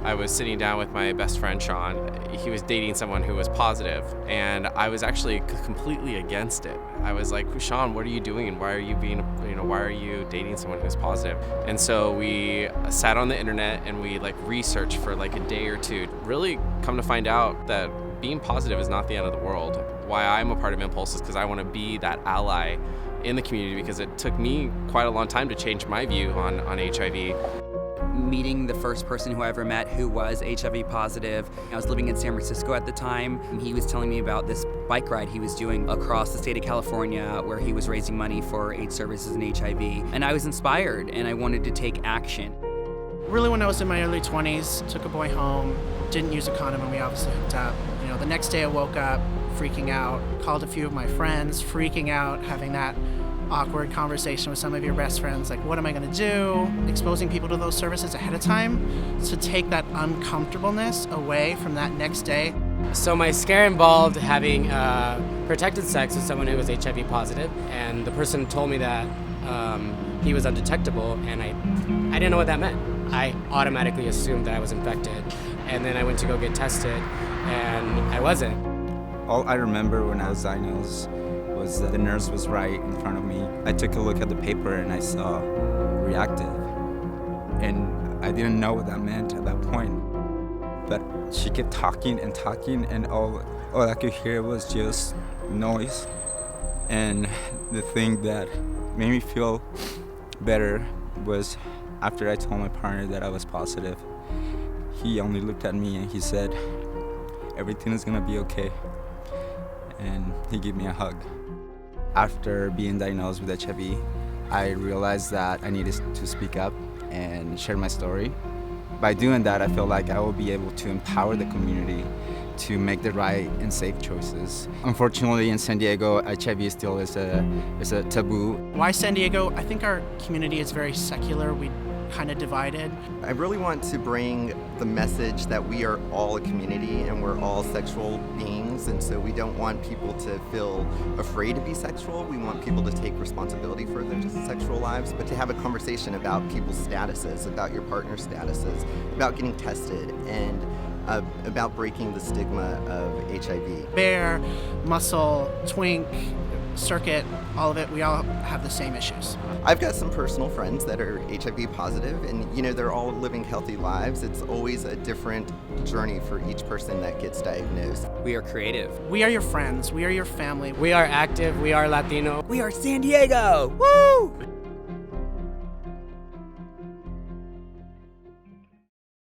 I was sitting down with my best friend, Sean. He was dating someone who was positive, and I was actually completely against it. I was like, Sean, what are you doing? Why are you why are you dating someone who's positive? And so we sat on the internet and we researched for a day or two. Really come to find out that being positive is not the end of the world. Why I'm a part of Impulse is because I want to be that ally in the community, because it took me quite a long time to change my view on HIV. Meeting the first person who I ever met who was HIV positive. I was living in San Francisco at the time, and he was telling me about this bike ride he was doing across the state of California where he was raising money for AIDS services and HIV. And I was inspired, and I wanted to take action. Really, when I was in my early 20s, took a boy home, didn't use a condom, and we obviously hooked up. The next day I woke up freaking out, called a few of my friends, freaking out, having that awkward conversation with some of your best friends, like, what am I going to do? Exposing people to those services ahead of time to take that uncomfortableness away from that next day. So my scare involved having protected sex with someone who was HIV positive, and the person told me that he was undetectable, and I didn't know what that meant. I automatically assumed that I was infected, and then I went to go get tested, and I wasn't. All I remember when I was diagnosed was that the nurse was right in front of me. I took a look at the paper and I saw reactive, and I didn't know what that meant at that point. But she kept talking, and all I could hear was just noise. And the thing that made me feel better was after I told my partner that I was positive, he only looked at me and he said, "Everything is gonna be okay." And he gave me a hug. After being diagnosed with HIV, I realized that I needed to speak up and share my story. By doing that, I feel like I will be able to empower the community to make the right and safe choices. Unfortunately, in San Diego, HIV still is a taboo. Why San Diego? I think our community is very secular. We kind of divided. I really want to bring the message that we are all a community and we're all sexual beings, and so we don't want people to feel afraid to be sexual. We want people to take responsibility for their sexual lives, but to have a conversation about people's statuses, about your partner's statuses, about getting tested, and about breaking the stigma of HIV. Bear, muscle, twink, circuit, all of it, we all have the same issues. I've got some personal friends that are HIV positive, and they're all living healthy lives. It's always a different journey for each person that gets diagnosed. We are creative. We are your friends. We are your family. We are active. We are Latino. We are San Diego! Woo!